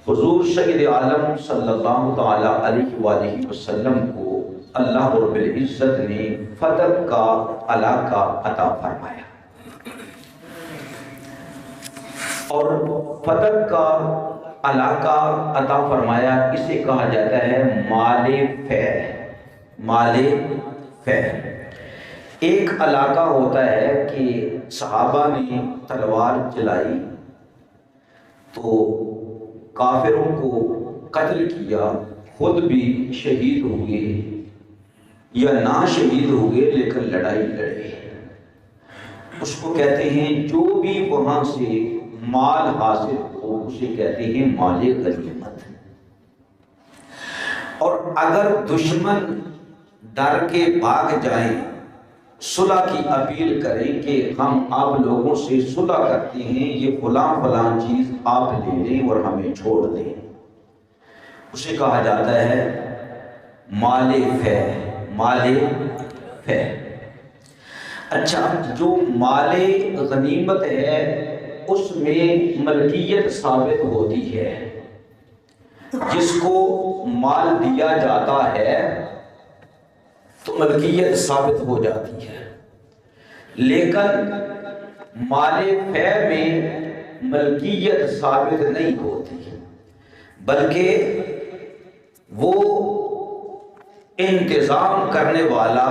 حضور سید عالم صلی اللہ تعالی علیہ وآلہ وسلم کو اللہ رب العزت نے فتح کا علاقہ عطا فرمایا، اور فتح کا علاقہ عطا فرمایا اسے کہا جاتا ہے مال فیح۔ مال فیح ایک علاقہ ہوتا ہے کہ صحابہ نے تلوار چلائی تو کافروں کو قتل کیا، خود بھی شہید ہوئے یا نہ شہید ہوئے لیکن لڑائی لڑے، اس کو کہتے ہیں جو بھی وہاں سے مال حاصل ہو اسے کہتے ہیں مال غنیمت۔ اور اگر دشمن ڈر کے بھاگ جائیں، صلح کی اپیل کریں کہ ہم آپ لوگوں سے صلح کرتے ہیں، یہ فلاں فلاں چیز آپ لے لیں اور ہمیں چھوڑ دیں، اسے کہا جاتا ہے مال فیح۔ مال فیح۔ اچھا، جو مال غنیمت ہے اس میں ملکیت ثابت ہوتی ہے، جس کو مال دیا جاتا ہے تو ملکیت ثابت ہو جاتی ہے، لیکن مال فیح میں ملکیت ثابت نہیں ہوتی، بلکہ وہ انتظام کرنے والا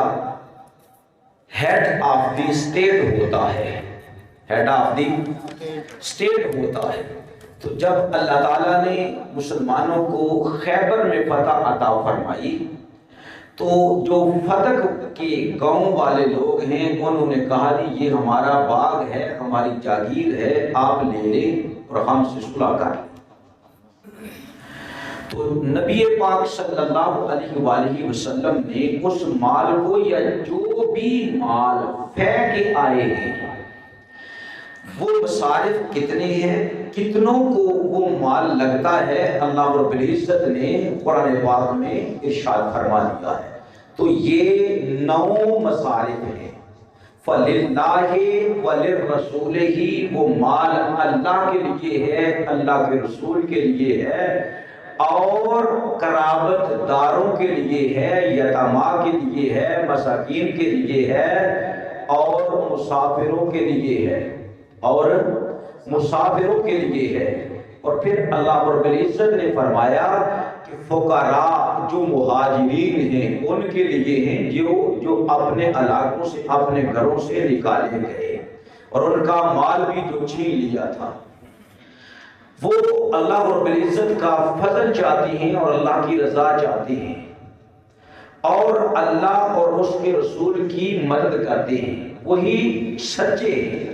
ہیڈ آف دی اسٹیٹ ہوتا ہے، ہیڈ آف دی اسٹیٹ ہوتا ہے۔ تو جب اللہ تعالیٰ نے مسلمانوں کو خیبر میں فتح عطا فرمائی تو جو فتح کے گاؤں والے لوگ ہیں انہوں نے کہا یہ ہمارا باغ ہے، ہماری جاگیر ہے، آپ لے لیں اور ہم سے صلح کر لیں۔ تو نبی پاک صلی اللہ علیہ وآلہ وسلم نے اس مال کو یا جو بھی مال فیح کے آئے ہیں وہ مصارف کتنے ہیں، کتنوں کو وہ مال لگتا ہے، اللہ رب العزت نے قرآن پاک میں ارشاد فرما دیا ہے۔ تو یہ 9 مصارف ہیں۔ فَلِلَّهِ وَلِلرَّسُولِهِ، وہ مال اللہ کے لیے ہے، اللہ کے رسول کے لیے ہے، اور قرابت داروں کے لیے ہے، یتاما کے لیے ہے، مساکین کے لیے ہے، اور مسافروں کے لیے ہے، اور مسافروں کے لیے ہے۔ اور پھر اللہ رب العزت نے فرمایا کہ فقراء جو مہاجرین ہیں ان کے لیے ہیں، جو اپنے علاقوں سے اپنے گھروں سے نکالے گئے اور ان کا مال بھی جو چھین لیا تھا، وہ اللہ رب العزت کا فضل چاہتے ہیں اور اللہ کی رضا چاہتے ہیں اور اللہ اور اس کے رسول کی مدد کرتے ہیں، وہی سچے ہیں۔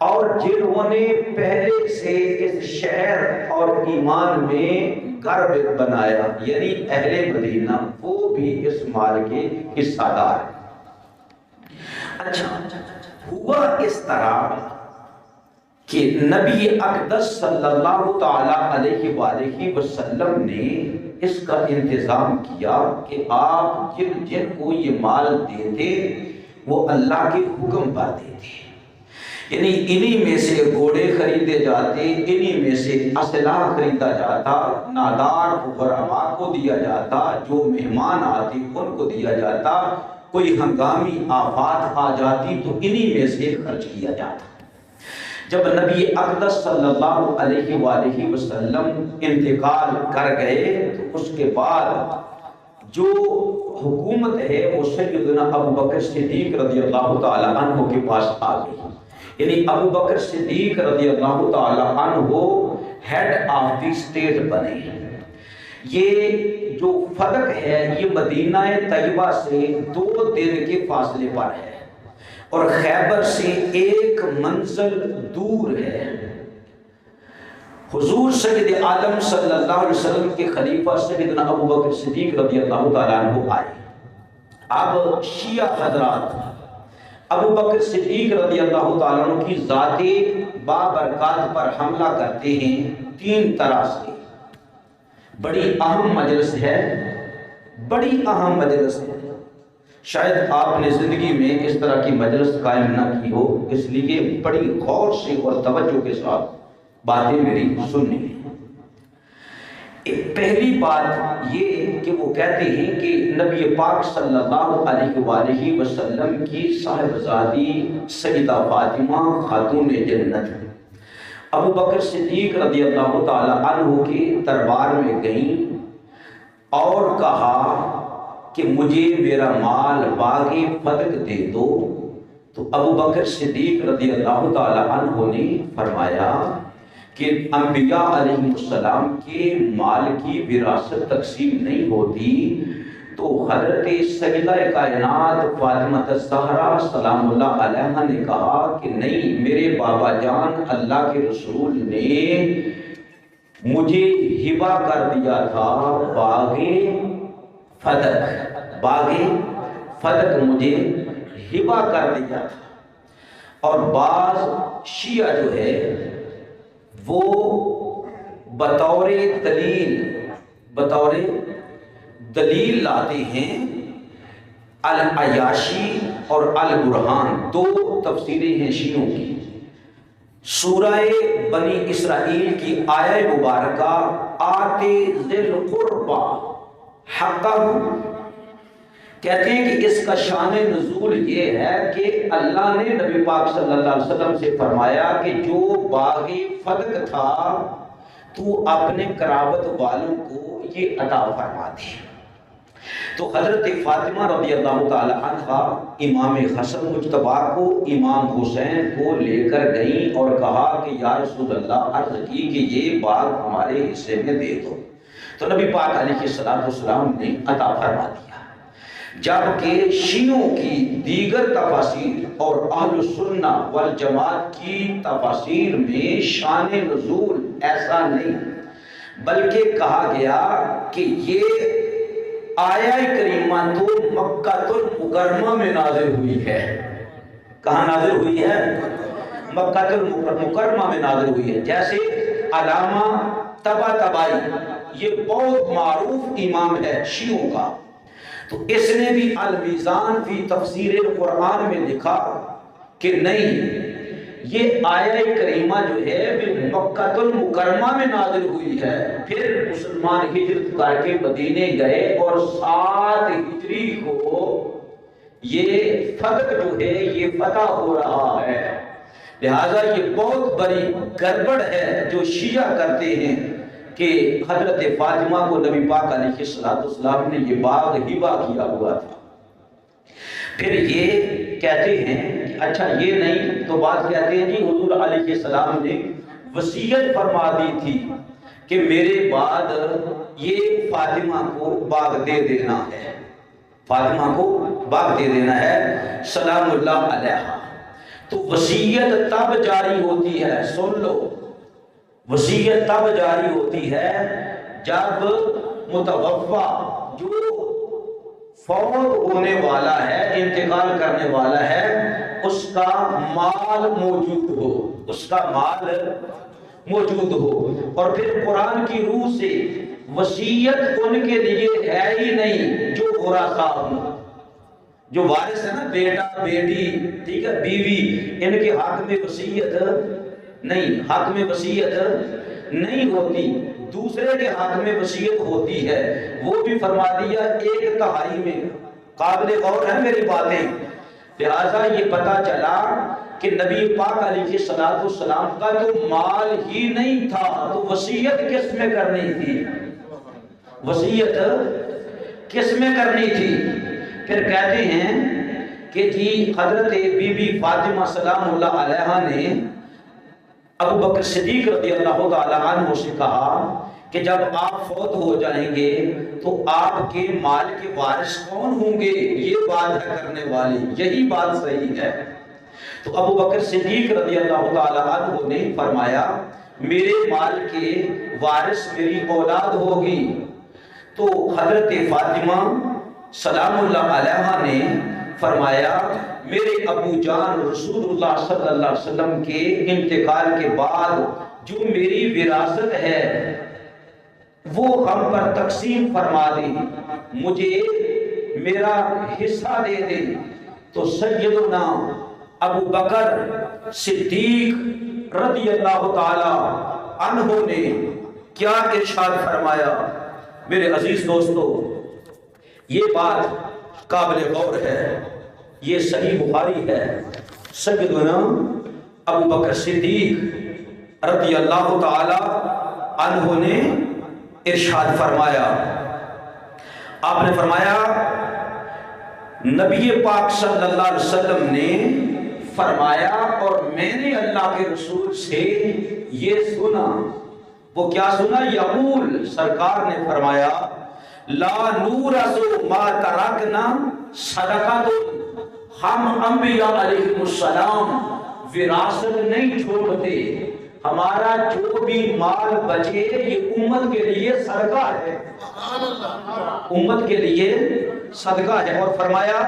اور جنہوں نے پہلے سے اس شہر اور ایمان میں گھر بنایا یعنی اہل مدینہ، وہ بھی اس مال کے حصہ دار ہیں۔ اچھا، ہوا اس طرح کہ نبی اقدس صلی اللہ تعالی علیہ وآلہ وسلم نے اس کا انتظام کیا کہ آپ جن جن کو یہ مال دیتے وہ اللہ کے حکم پر دیتے، یعنی انہی میں سے گھوڑے خریدے جاتے، انہی میں سے اسلحہ خریدا جاتا، نادار غربا کو دیا جاتا، جو مہمان آتے ان کو دیا جاتا، کوئی ہنگامی آفات آ جاتی تو انہی میں سے خرچ کیا جاتا۔ جب نبی اقدس صلی اللہ علیہ وآلہ وسلم انتقال کر گئے تو اس کے بعد جو حکومت ہے وہ سیدنا ابو بکر صدیق رضی اللہ تعالی عنہ کے پاس آ گئی، یعنی ابو بکر صدیق رضی اللہ تعالی عنہ ہیڈ آف دی اسٹیٹ بنے۔ یہ جو فتح ہے یہ مدینہ طیبہ سے 2 دن کے فاصلے پر ہے اور خیبر سے 1 منزل دور ہے۔ حضور سید عالم صلی اللہ علیہ وسلم کے خلیفہ سیدنا ابو بکر صدیق رضی اللہ تعالیٰ عنہ آئے۔ اب شیعہ حضرات ابو بکر صدیق رضی اللہ تعالیٰ عنہ کی ذات بابرکات پر حملہ کرتے ہیں 3 طرح سے۔ بڑی اہم مجلس ہے، بڑی اہم مجلس ہے، شاید آپ نے زندگی میں اس طرح کی مجلس قائم نہ کی ہو، اس لیے بڑی غور سے اور توجہ کے ساتھ باتیں میری سننی ہیں۔ پہلی بات یہ کہ وہ کہتے ہیں کہ نبی پاک صلی اللہ علیہ وآلہ وسلم کی صاحبزادی سیدہ فاطمہ خاتون جنت ابو بکر صدیق رضی اللہ تعالی عنہ کے دربار میں گئیں اور کہا کہ مجھے میرا مال باغ فتح دے دو، تو ابو بکر صدیق رضی اللہ تعالی عنہ نے فرمایا کہ انبیاء علیہ السلام کے مال کی وراثت تقسیم نہیں ہوتی، تو حضرت سیدہ کائنات فاطمہ الزہرا سلام اللہ علیہا نے کہا کہ نہیں، میرے بابا جان اللہ کے رسول نے مجھے ہبہ کر دیا تھا باغ فتح مجھے ہبہ کر دیا تھا۔ اور بعض شیعہ جو ہے وہ بطور دلیل لاتے ہیں العیاشی اور البرہان، دو تفسیریں ہیں شیعوں کی۔ سورہ بنی اسرائیل کی آیہ مبارکہ آتے ذل قربا حقہ، کہتے ہیں کہ اس کا شان نزول یہ ہے کہ اللہ نے نبی پاک صلی اللہ علیہ وسلم سے فرمایا کہ جو باغ فتح تھا تو اپنے قرابت والوں کو یہ عطا فرما دے۔ تو حضرت فاطمہ رضی اللہ تعالی عنہ امام حسن مجتبی کو امام حسین کو لے کر گئیں اور کہا کہ یا رسول اللہ، عرض کی کہ یہ باغ ہمارے حصے میں دے دو، تو نبی پاک علیہ السلام نے عطا فرما دیا۔ جبکہ شیعوں کی دیگر تفاسیر اور اہل سنہ والجماعت کی تفاسیر میں شان نزول ایسا نہیں، بلکہ کہا گیا کہ یہ آیہ کریمہ تو مکہ المکرمہ میں نازل ہوئی ہے۔ کہاں نازل ہوئی ہے؟ مکہ المکرمہ میں نازل ہوئی ہے۔ جیسے علامہ طباطبائی، یہ بہت معروف امام ہے شیعوں کا، تو اس نے بھی المیزان فی تفسیر قرآن میں لکھا کہ نہیں، یہ آیہ کریمہ جو ہے وہ مکہ المکرمہ میں نازل ہوئی ہے۔ پھر مسلمان ہجرت کر کے مدینے گئے اور 7 ہجری کو یہ فتح جو ہے یہ فتح ہو رہا ہے۔ لہٰذا یہ بہت بڑی گڑبڑ ہے جو شیعہ کرتے ہیں کہ حضرت فاطمہ کو نبی پاک علیہ السلام نے یہ باغ ہبہ کیا ہوا تھا۔ پھر یہ کہتے ہیں کہ اچھا یہ نہیں، تو بعض کہتے ہیں جی حضور علیہ السلام نے وصیت فرما دی تھی کہ میرے بعد یہ فاطمہ کو باغ دے دینا ہے، فاطمہ کو باغ دے دینا ہے سلام اللہ علیہا۔ تو وصیت تب جاری ہوتی ہے، سن لو، وصیت تب جاری ہوتی ہے جب متوفا جو فوت ہونے والا ہے، انتقال کرنے والا ہے، اس کا مال موجود ہو، اس کا مال موجود ہو۔ اور پھر قرآن کی روح سے وصیت ان کے لیے ہے ہی نہیں جو ورثہ ہوں، جو وارث ہے نا، بیٹا بیٹی، ٹھیک ہے، بیوی، ان کے حق میں وصیت نہیں، حق میں وصیت نہیں ہوتی، دوسرے کے حق میں وصیت ہوتی ہے۔ وہ بھی فرما دیا 1/3 میں۔ قابل غور ہے میری باتیں؟ لہٰذا یہ پتہ چلا کہ نبی پاک علیہ السلام کا تو مال ہی نہیں تھا، تو وصیت کس میں کرنی تھی؟ وصیت کس میں کرنی تھی؟ پھر کہتے ہیں کہ جی حضرت بی بی فاطمہ سلام اللہ علیہا نے ابو بکر صدیق رضی اللہ تعالی عنہ سے کہا کہ جب آپ فوت ہو جائیں گے تو آپ کے مال کے وارث کون ہوں گے؟ یہ بات ہے کرنے والی، یہی بات صحیح ہے۔ تو ابو بکر صدیق رضی اللہ تعالی عنہ نے فرمایا میرے مال کے وارث میری اولاد ہوگی۔ تو حضرت فاطمہ سلام اللہ علیہا نے فرمایا میرے ابو جان رسول اللہ صلی اللہ علیہ وسلم کے انتقال کے بعد جو میری وراثت ہے وہ ہم پر تقسیم فرما دیں، مجھے میرا حصہ دے دیں۔ تو سیدنا ابو بکر صدیق رضی اللہ تعالی عنہ نے کیا ارشاد فرمایا؟ میرے عزیز دوستو، یہ بات قابل غور ہے، یہ صحیح بخاری ہے۔ سیدنا ابو بکر صدیق رضی اللہ تعالی عنہ نے ارشاد فرمایا، آپ نے فرمایا نبی پاک صلی اللہ علیہ وسلم نے فرمایا اور میں نے اللہ کے رسول سے یہ سنا۔ وہ کیا سنا؟ یقول، سرکار نے فرمایا لا نورث ما ترکنا صدقۃ، ہم انبیاء علیہ السلام وراثت نہیں چھوڑتے، ہمارا جو بھی مال بچے یہ امت کے لیے صدقہ ہے، امت کے لیے صدقہ ہے۔ اور فرمایا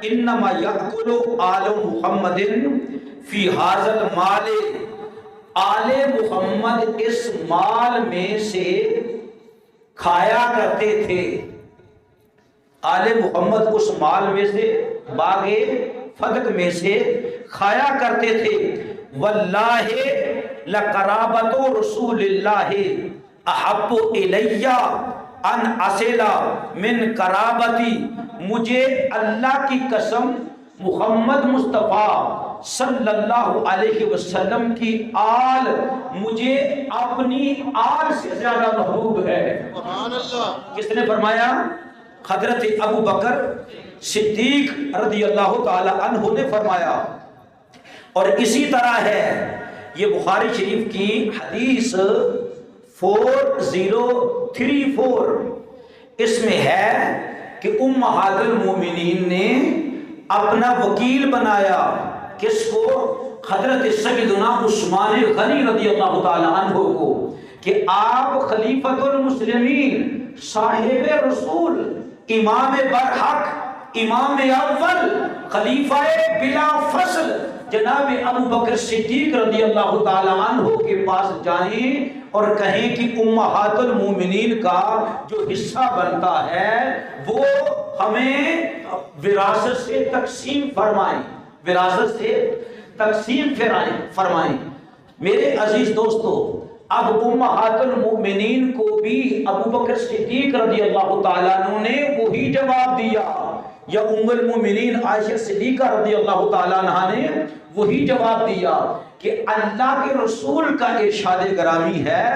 انما یأکل آل محمد فی ھذا المال، آل محمد اس مال میں سے کھایا کرتے تھے، آل محمد اس مال میں سے، باغ فدق میں سے کھایا کرتے تھے۔ واللہ لقرابۃ رسول اللہ احب الی ان اصل من قرابتی، مجھے اللہ کی قسم محمد مصطفیٰ صلی اللہ علیہ وسلم کی آل مجھے اپنی آل سے زیادہ محبوب ہے۔ کس نے فرمایا؟ حضرت ابو بکر صدیق رضی اللہ تعالی عنہ نے فرمایا۔ اور اسی طرح ہے یہ بخاری شریف کی حدیث 4034، اس میں ہے کہ امہات المومنین نے اپنا وکیل بنایا کس کو؟ حضرت سیدنا عثمان غنی رضی اللہ تعالی عنہ کو، کہ آپ خلیفۃ المسلمین، صاحب رسول، امام برحق، امام اول، خلیفہ بلا فصل جناب ابو بکر صدیق رضی اللہ تعالی عنہ کے پاس جائیں اور کہیں کہ امہات المومنین کا جو حصہ بنتا ہے وہ ہمیں وراثت سے تقسیم فرمائیں، وراثت سے تقسیم فرمائیں۔ میرے عزیز دوستو، اب امہات المؤمنین کو بھی ابو بکر صدیق رضی اللہ تعالیٰ عنہ نے وہی جواب دیا، یا ام المؤمنین عائشہ صدیقہ رضی اللہ تعالیٰ عنہ نے وہی جواب دیا کہ اللہ کے رسول کا ارشاد گرامی ہے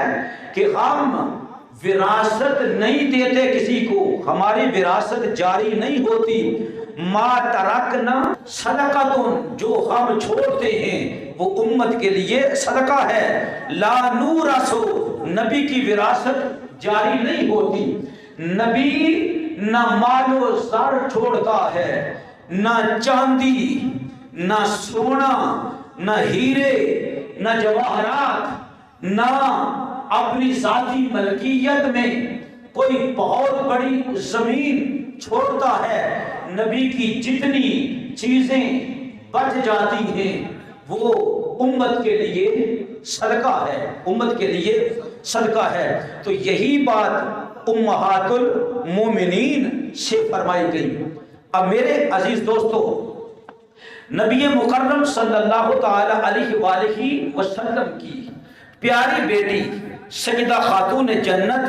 کہ ہم وراثت نہیں دیتے کسی کو، ہماری وراثت جاری نہیں ہوتی۔ ما ترکنا صدقۃ، جو ہم چھوڑتے ہیں وہ امت کے لیے صدقہ ہے۔ لا نورث، نبی کی وراثت جاری نہیں ہوتی۔ نبی نہ مال و زر چھوڑتا ہے، نہ چاندی، نہ سونا، نہ ہیرے، نہ جواہرات، نہ اپنی ذاتی ملکیت میں کوئی بہت بڑی زمین چھوڑتا ہے۔ نبی کی جتنی چیزیں بچ جاتی ہیں وہ امت کے لیے صدقہ ہے، امت کے لیے صدقہ ہے۔ تو یہی بات امہات المومنین سے فرمائی گئی۔ اب میرے عزیز دوستو، نبی مکرم صلی اللہ تعالی علیہ وآلہ وسلم کی پیاری بیٹی سیدہ خاتون جنت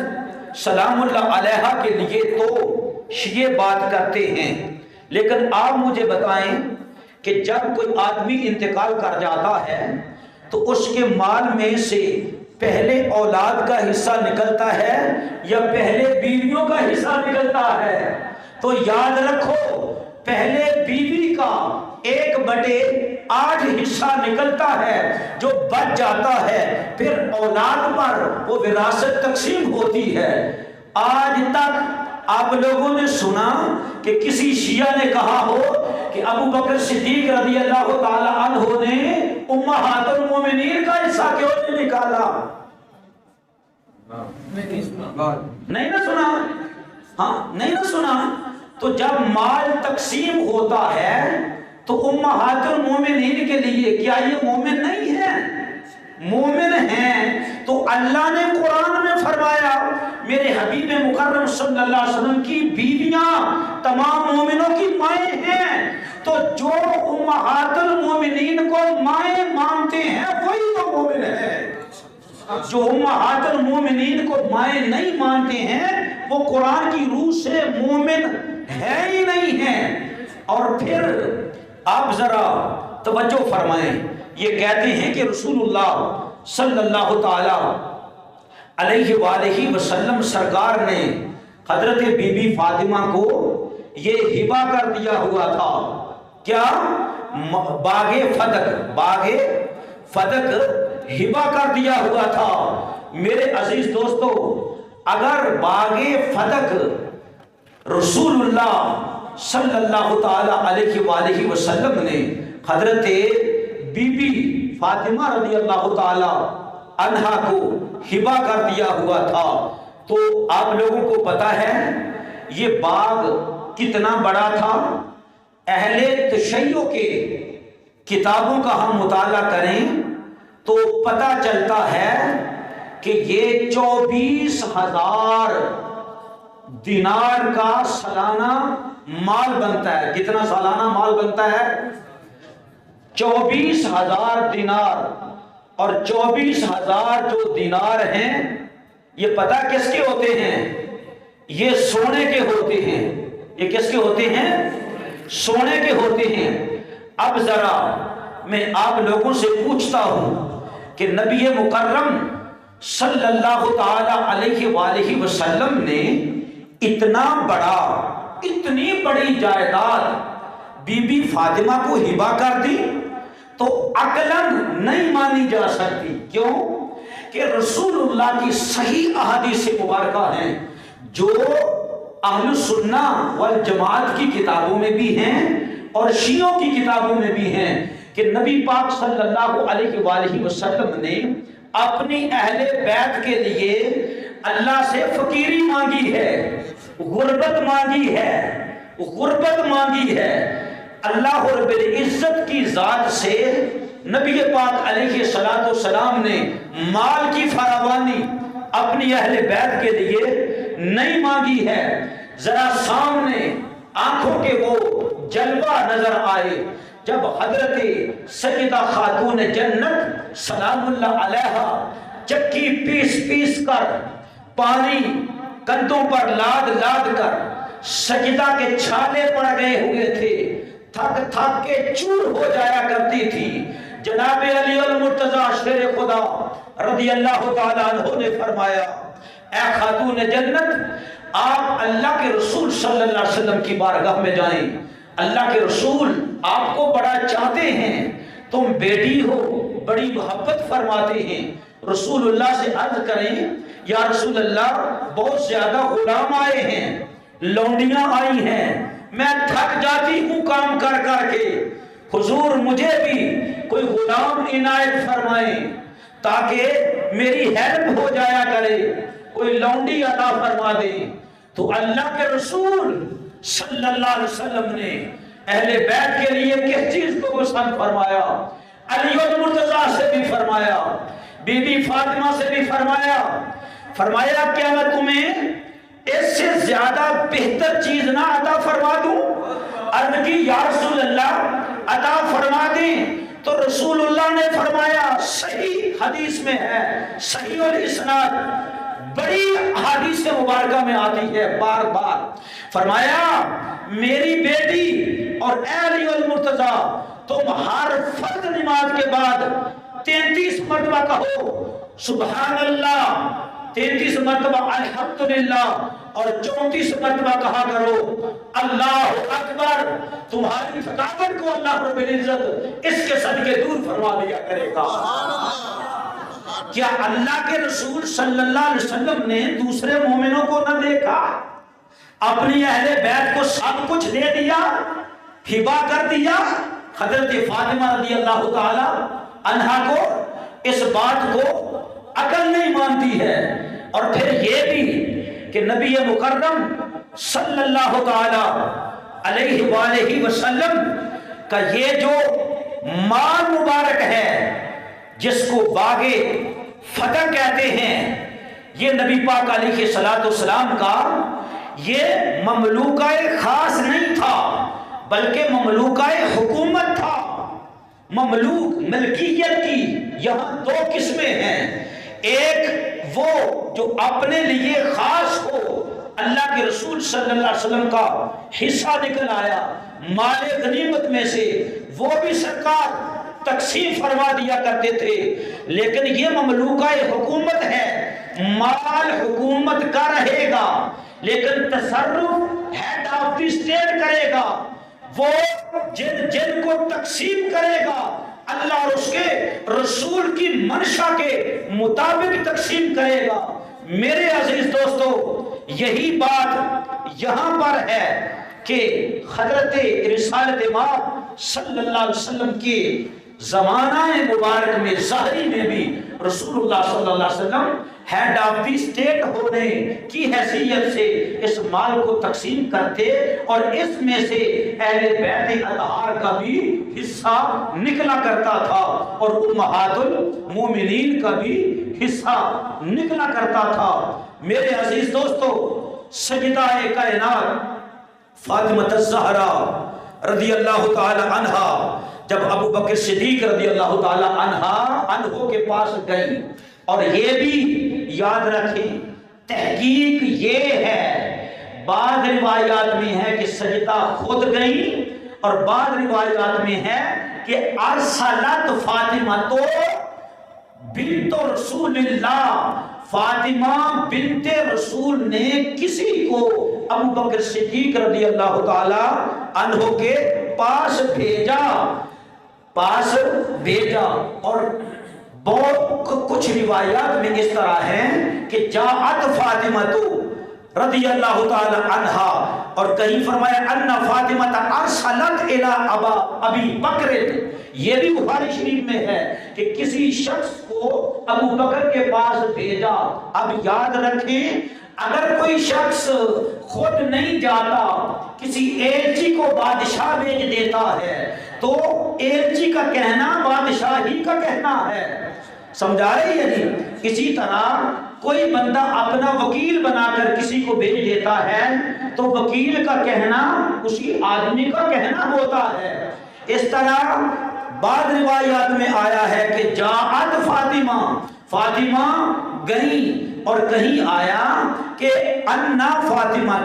سلام اللہ علیہا کے لیے تو یہ بات کرتے ہیں، لیکن آپ مجھے بتائیں کہ جب کوئی آدمی انتقال کر جاتا ہے تو اس کے مال میں سے پہلے اولاد کا حصہ نکلتا ہے یا پہلے بیویوں کا حصہ نکلتا ہے؟ تو یاد رکھو، پہلے بیوی کا 1/8 حصہ نکلتا ہے جو بچ جاتا ہے، پھر اولاد پر وہ وراثت تقسیم ہوتی ہے۔ آج تک آپ لوگوں نے سنا کہ کسی شیعہ نے کہا ہو کہ ابو بکر صدیق رضی اللہ تعالی عنہ نے امہات المومنین کا حصہ کیوں نہیں نکالا؟ نہیں نہ سنا؟ ہاں نہیں نہ سنا؟ تو جب مال تقسیم ہوتا ہے تو امہات المومنین کے لیے کیا یہ مومن نہیں ہے؟ مومن ہیں۔ تو اللہ نے قرآن میں فرمایا میرے حبیب مکرم صلی اللہ علیہ وسلم کی بیویاں تمام مومنوں کی مائیں ہیں، تو جو امہات المومنین کو مائیں مانتے ہیں وہی تو مومن ہے۔ جو امہات المومنین کو مائیں نہیں مانتے ہیں وہ قرآن کی روح سے مومن ہے ہی نہیں ہیں۔ اور پھر آپ ذرا توجہ فرمائیں، یہ کہتے ہیں کہ رسول اللہ صلی اللہ تعالی علیہ وآلہ وسلم سرکار نے حضرت بی بی فاطمہ کو یہ ہبہ کر دیا ہوا تھا، کیا؟ باغ فتق ہبہ کر دیا ہوا تھا۔ میرے عزیز دوستو، اگر باغ فتق رسول اللہ صلی اللہ تعالی علیہ وآلہ وسلم نے حضرت بی بی فاطمہ رضی اللہ تعالی عنہا کو ہبہ کر دیا ہوا تھا، تو آپ لوگوں کو پتا ہے یہ باغ کتنا بڑا تھا۔ اہل تشیع کے کتابوں کا ہم مطالعہ کریں تو پتہ چلتا ہے کہ یہ 24,000 دینار کا سالانہ مال بنتا ہے۔ کتنا سالانہ مال بنتا ہے؟ 24,000 دینار۔ اور 24,000 جو دینار ہیں یہ پتہ کس کے ہوتے ہیں؟ یہ سونے کے ہوتے ہیں۔ یہ کس کے ہوتے ہیں؟ سونے کے ہوتے ہیں۔ اب ذرا میں آپ لوگوں سے پوچھتا ہوں کہ نبی مکرم صلی اللہ تعالی علیہ وآلہ وسلم نے اتنا بڑا، اتنی بڑی جائیداد بی بی فاطمہ کو ہبہ کر دی تو عقلاً نہیں مانی جا سکتی۔ کیوں؟ کہ رسول اللہ کی صحیح احادیث مبارکہ ہیں جو اہل سنہ والجماعت کی کتابوں میں بھی ہیں اور شیعوں کی کتابوں میں بھی ہیں کہ نبی پاک صلی اللہ علیہ وآلہ وسلم نے اپنی اہل بیت کے لیے اللہ سے فقیری مانگی ہے، غربت مانگی ہے۔ اللہ رب العزت کی ذات سے نبی پاک علیہ السلام نے مال کی فراوانی اپنی اہل بیت کے لیے نہیں مانگی ہے۔ ذرا سامنے آنکھوں کے وہ جلوہ نظر آئے جب حضرت سیدہ خاتون جنت سلام اللہ علیہا چکی پیس کر پانی کندھوں پر لاد کر سجدہ کے چھالے پڑ گئے ہوئے تھے، تھک کے چور ہو جایا کرتی تھی۔ جناب علی المرتضیٰ شیر خدا رضی اللہ تعالیٰ عنہ نے فرمایا، اے خاتون جنت، آپ اللہ کے رسول صلی اللہ علیہ وسلم کی بارگاہ میں جائیں، اللہ کے رسول آپ کو بڑا چاہتے ہیں، تم بیٹی ہو، بڑی محبت فرماتے ہیں۔ رسول اللہ سے عرض کریں، یا رسول اللہ بہت زیادہ غلام آئے ہیں، لونڈیاں آئی ہیں، میں تھک جاتی ہوں کام کر کے، حضور مجھے بھی کوئی غلام عنایت فرمائیں تاکہ میری ہیلپ ہو جایا کرے، کوئی لونڈی عطا فرما دیں۔ تو اللہ کے رسول صلی اللہ علیہ وسلم نے اہل بیت کے لیے کس چیز کو پسند فرمایا؟ علی المرتضیٰ سے بھی فرمایا، بی بی فاطمہ سے بھی فرمایا کیا میں تمہیں اس سے زیادہ بہتر چیز نہ عطا فرما دوں؟ عرض کی یا رسول اللہ عطا فرما دیں، تو رسول اللہ نے فرمایا، صحیح حدیث میں ہے، صحیح الاسناد بڑی حدیث مبارکہ میں آتی ہے، بار فرمایا میری بیٹی اور اے علی المرتضیٰ تم ہر فرض نماز کے بعد 33 مرتبہ کہو سبحان اللہ، 33 مرتبہ الحمدللہ اور 34 مرتبہ کہا کرو اللہ اکبر۔ تمہاری تھکاوٹ کو اللہ رب العزت اس کے صدقے دور فرما دیا کرے گا۔ کیا اللہ کے رسول صلی اللہ علیہ وسلم نے دوسرے مومنوں کو نہ دیکھا؟ اپنی اہل بیت کو سب کچھ دے دیا، ہبہ کر دیا۔ حضرت فاطمہ رضی اللہ تعالی عنہا کو اس بات کو عقل نہیں مانتی ہے۔ اور پھر یہ بھی کہ نبی مکرم صلی اللہ تعالی علیہ وآلہ وسلم کا یہ جو مال مبارک ہے جس کو باغ فتح کہتے ہیں، یہ نبی پاک علیہ السلام کا یہ مملوکہ خاص نہیں تھا بلکہ مملوکہ حکومت تھا۔ مملوک ملکیت کی یہاں دو قسمیں ہیں، ایک وہ جو اپنے لیے خاص ہو، اللہ کے رسول صلی اللہ علیہ وسلم کا حصہ نکل آیا مال غنیمت میں سے، وہ بھی سرکار تقسیم فرما دیا کرتے تھے۔ لیکن یہ مملوکہ حکومت ہے، مال حکومت کا رہے گا لیکن تصرف ہیڈ آف دی اسٹیٹ کرے گا، وہ جن کو تقسیم کرے گا اللہ اور اس کے رسول کی منشا کے مطابق تقسیم کرے گا۔ میرے عزیز دوستو، یہی بات یہاں پر ہے کہ حضرت رسالت مآب صلی اللہ علیہ وسلم کے زمانہ مبارک میں ظاہری میں بھی رسول اللہ صلی اللہ علیہ وسلم ہیڈ آف دی اسٹیٹ ہونے کی حیثیت سے اس مال کو تقسیم کرتے اور اس میں سے اہل بیت اطہار کا بھی حصہ نکلا کرتا تھا اور امہات المومنین کا بھی حصہ نکلا کرتا تھا۔ میرے عزیز دوستو، سیدہ کائنات فاطمہ الزہرا رضی اللہ تعالی عنہا جب ابو بکر صدیق رضی اللہ تعالی عنہ کے پاس گئی، اور یہ بھی یاد رکھیں تحقیق یہ ہے، بعض روایات میں ہے کہ سجدہ خود گئی اور بعض روایات میں ہے کہ ارسلت فاطمہ تو بنت رسول اللہ، فاطمہ بنت رسول نے کسی کو ابو بکر صدیق رضی اللہ تعالی عنہ کے پاس بھیجا اور بہت کچھ روایات میں اس طرح ہیں کہ جاءت فاطمہ رضی اللہ تعالی عنہا، اور کہیں فرمایا ان فاطمہ ارسلت الی ابی بکر، یہ بھی بخاری شریف میں ہے کہ کسی شخص کو ابو بکر کے پاس بھیجا۔ اب یاد رکھیں اگر کوئی شخص خود نہیں جاتا، کسی ایلچی کو بادشاہ بھیج دیتا ہے تو ایلچی کا کہنا بادشاہ ہی کا کہنا ہے، سمجھا رہے ہیں جی؟ اسی طرح کوئی بندہ اپنا وکیل بنا کر کسی کو بھیج دیتا ہے تو وکیل کا کہنا اسی آدمی کا کہنا ہوتا ہے۔ اس طرح بعض روایات میں آیا ہے کہ جاءت فاطمہ، فاطمہ گئی، اور کہیں آیا کہ انا فاطمہ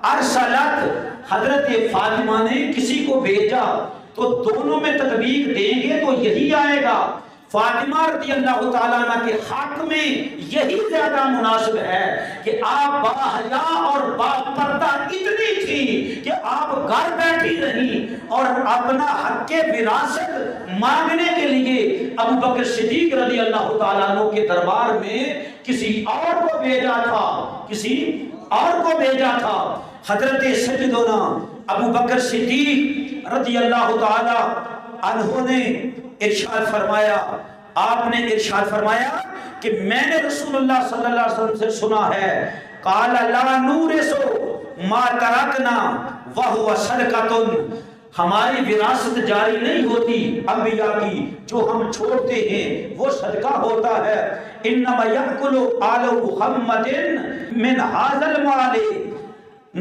ارسلت، حضرت فاطمہ نے کسی کو بھیجا، تو دونوں میں تطبیق دیں گے تو یہی آئے گا۔ فاطمہ رضی اللہ تعالیٰ عنہ کے حق میں یہی زیادہ مناسب ہے کہ آپ باحیا اور باپردہ اتنی تھی کہ آپ گھر بیٹھی رہی اور اپنا حق وراثت مانگنے کے لیے ابو بکر صدیق رضی اللہ تعالیٰ عنہ کے دربار میں کسی اور کو بھیجا تھا۔ حضرت سیدنا ابو بکر صدیق رضی اللہ تعالی عنہ نے ارشاد فرمایا، آپ نے ارشاد فرمایا کہ میں نے رسول اللہ صلی اللہ علیہ وسلم سے سنا ہے، قال لا نورث ما ترکنا وهو صدقۃ، ہماری وراثت جاری نہیں ہوتی انبیاء کی، جو ہم چھوڑتے ہیں وہ صدقہ ہوتا ہے۔ انما یاکل آل محمد من ھذا المال،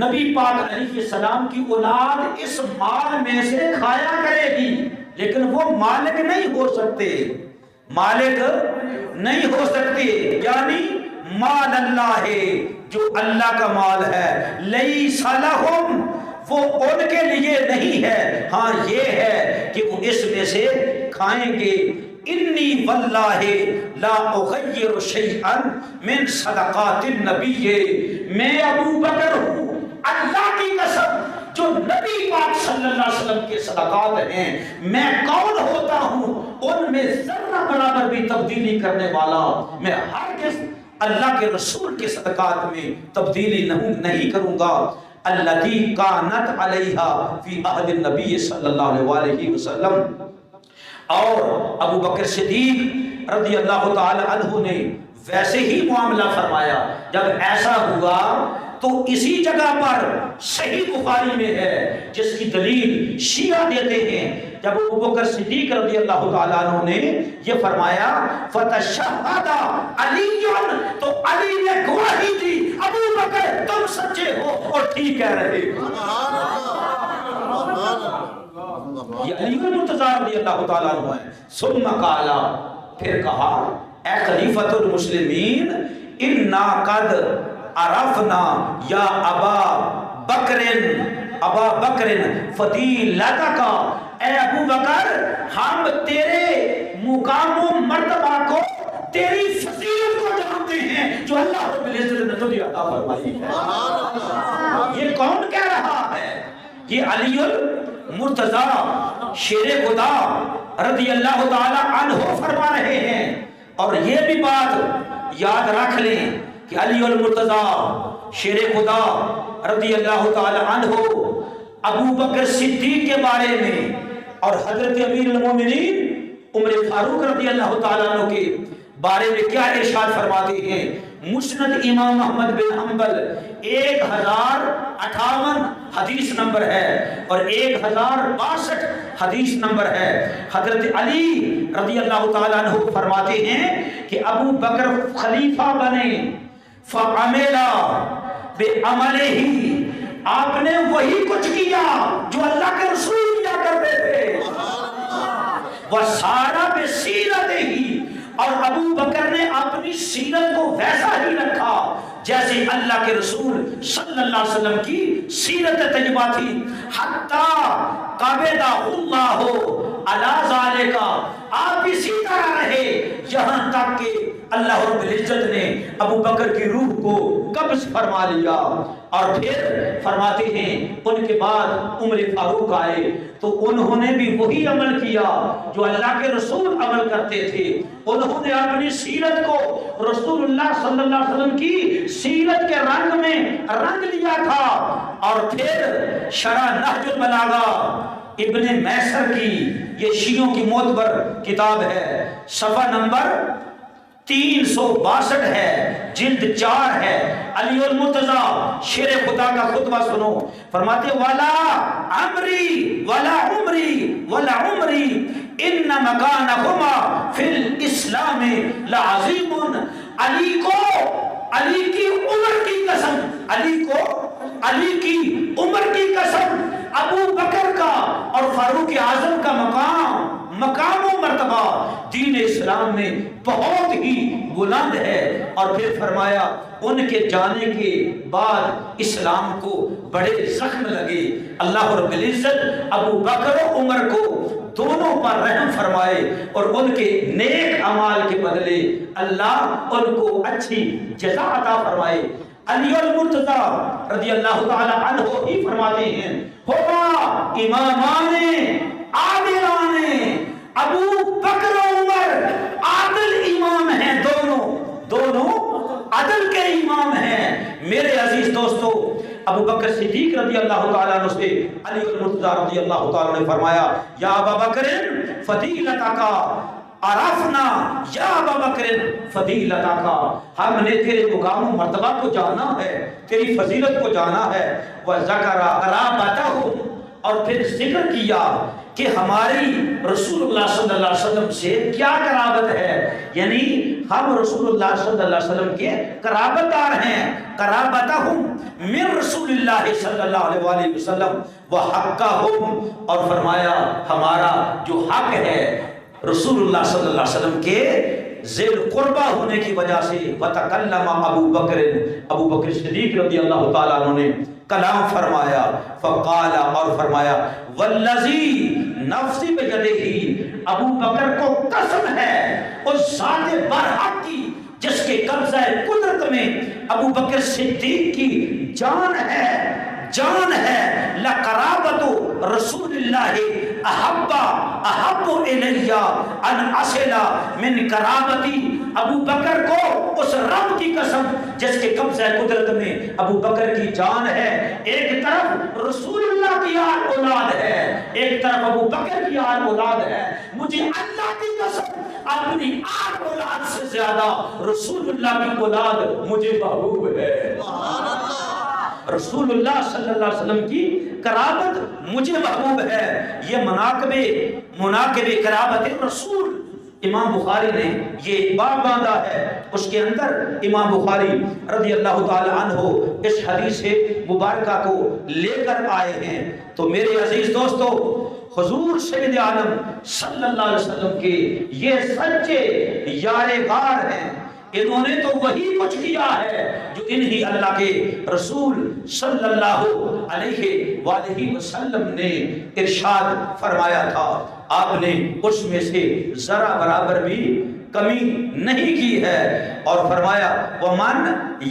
نبی پاک علیہ السلام کی اولاد اس مال میں سے کھایا کرے گی، لیکن وہ مالک نہیں ہو سکتے، یعنی مال اللہ ہے، جو اللہ کا مال ہے، لیس لہم، وہ ان کے لیے نہیں ہے، ہاں یہ ہے کہ وہ اس میں سے کھائیں گے۔ انی واللہ لا اغیر شیئا من صدقات النبی، میں ابو بکر ہوں اللہ کی قسم جو نبی پاک صلی اللہ علیہ وسلم کے صدقات ہیں، میں کون ہوتا ہوں ان میں ذرہ برابر بھی تبدیلی کرنے والا، میں ہرگز اللہ کے رسول کے صدقات میں تبدیلی نہیں کروں گا۔ الذی کانت علیہا فی عہد النبی صلی اللہ علیہ وسلم، اور ابو بکر صدیق رضی اللہ تعالی عنہ نے ویسے ہی معاملہ فرمایا۔ جب ایسا ہوا تو اسی جگہ پر صحیح بخاری میں ہے، جس کی دلیل شیعہ دیتے ہیں، جب ابو بکر صدیق رضی اللہ تعالیٰ عنہ نے یہ فرمایا فتشہد علی، تو علی نے گواہی دی ابو بکر تم سچے ہو اور ٹھیک کہہ رہے ہو۔ یہ علی المرتضیٰ رضی اللہ تعالیٰ عنہ ہے۔ ثم قال، پھر کہا اے خلیفۃ المسلمین انا قد عرفنا یا ابا بکر فضیلتک، اے ابو بکر ہم تیرے مقام و مرتبہ کو، تیری فضیلت کو جانتے ہیں جو اللہ رب العزت نے تجھے عطا فرمائی ہے۔ یہ کون کہہ رہا ہے؟ یہ علی المرتضیٰ شیر خدا رضی اللہ تعالی عنہ فرما رہے ہیں۔ اور یہ بھی بات یاد رکھ لیں کہ علی المرتضیٰ شیر خدا رضی اللہ تعالی عنہ ابو بکر صدیق کے بارے میں اور حضرت امیر المومنین عمر فاروق رضی اللہ تعالیٰ عنہ کے بارے میں کیا ارشاد فرماتے ہیں؟ مسند امام احمد بن حنبل 1058 حدیث نمبر ہے اور 1062 حدیث نمبر ہے۔ حضرت علی رضی اللہ تعالیٰ عنہ فرماتے ہیں کہ ابو بکر خلیفہ بنے فعملا بعملہ، آپ نے وہی کچھ کیا جو اللہ کے رسول کیا کرتے تھے، وسارا بسیرتہ، اور ابو بکر نے اپنی سیرت کو ویسا ہی رکھا جیسے اللہ کے رسول صلی اللہ علیہ وسلم کی سیرت طیبہ تھی، حتی قبضہ اللہ علی ذالک، آپ اسی طرح رہے یہاں تک کہ اللہ رب العزت نے ابو بکر کی روح کو قبض فرما لیا۔ اور پھر فرماتے ہیں ان کے بعد عمر فاروق آئے تو انہوں نے بھی وہی عمل کیا جو اللہ کے رسول عمل کرتے تھے، انہوں نے اپنی سیرت کو رسول اللہ صلی اللہ علیہ وسلم کی سیرت کے رنگ میں رنگ لیا تھا۔ اور پھر شرح نہج البلاغہ ابن میسر کی، یہ شیعوں کی معتبر کتاب ہے، صفحہ نمبر 362 ہے، جلد 4 ہے، علی المرتضیٰ شیر خدا کا خطبہ سنو، فرماتے ولا عمری ولا عمری ولا عمری ان مکانہما فی الاسلام لعظیم، علی کی عمر کی قسم، علی کی عمر کی قسم، ابو بکر کا اور فاروق اعظم کا مقام و مرتبہ دین اسلام میں بہت ہی بلند ہے۔ اور پھر فرمایا ان کے جانے کے بعد اسلام کو بڑے زخم لگے، اللہ رب العزت ابو بکر و عمر کو دونوں پر رحم فرمائے اور ان کے نیک اعمال کے بدلے اللہ ان کو اچھی جزا عطا فرمائے۔ علی المرتضیٰ رضی اللہ تعالی عنہ ہی فرماتے ہیں ہوگا امامان عادلان، ابو بکر و عمر عادل امام ہیں، دونوں عدل کے امام ہیں۔ میرے عزیز دوستو، ابو بکر صدیق رضی اللہ تعالیٰ عنہ سے علی المرتضیٰ رضی اللہ تعالیٰ نے فرمایا یا ابا بکر فضیلتک عرفنا، یا ابا بکر فضیلتک، ہم نے تیرے مقام و مرتبہ کو جانا ہے، تیری فضیلت کو جانا ہے۔ وذکر قرابتہ، اور پھر ذکر کیا کہ ہماری رسول اللہ صلی اللہ علیہ وسلم سے کیا قرابت ہے، یعنی ہم رسول اللہ صلی اللہ علیہ وسلم کے قرابت دار ہیں۔ قرابتہم من رسول اللہ صلی اللہ علیہ وآلہ وسلم وحقہم، اور فرمایا ہمارا جو حق ہے رسول اللہ صلی اللہ علیہ وسلم کے ذیل قربہ ہونے کی وجہ سے، وتکلم ابو بکر صدیق رضی اللہ تعالیٰ عنہ نے کلام فرمایا، فقال، اور فرمایا والذی نفسی بیدہ، ابو بکر کو قسم ہے اس ذات برحق کی جس کے قبضہ قدرت میں ابو بکر صدیق کی جان ہے، لقرابت رسول اللہ احب الی ان اصل من قرابتی، ابو بکر کو اس رب کی قسم جس کے قبضہ قدرت میں ابو بکر کی جان ہے، ایک طرف رسول اللہ کی آل اولاد ہے، ایک طرف ابو بکر کی آل اولاد ہے، مجھے اللہ کی قسم اپنی آل اولاد سے زیادہ رسول اللہ کی اولاد مجھے محبوب ہے۔ رسول اللہ صلی اللہ علیہ وسلم کی قرابت مجھے محبوب ہے۔ یہ مناقب قرابت رسول امام بخاری نے یہ باب باندھا ہے، اس کے اندر امام بخاری رضی اللہ تعالی عنہ اس حدیث مبارکہ کو لے کر آئے ہیں۔ تو میرے عزیز دوستو، حضور سید عالم صلی اللہ علیہ وسلم کے یہ سچے یار غار ہیں، انہوں نے تو وہی کچھ کیا ہے جو انہی اللہ کے رسول صلی اللہ علیہ وآلہ وسلم نے ارشاد فرمایا تھا۔ آپ نے اس میں سے ذرا برابر بھی کمی نہیں کی ہے، اور فرمایا ومن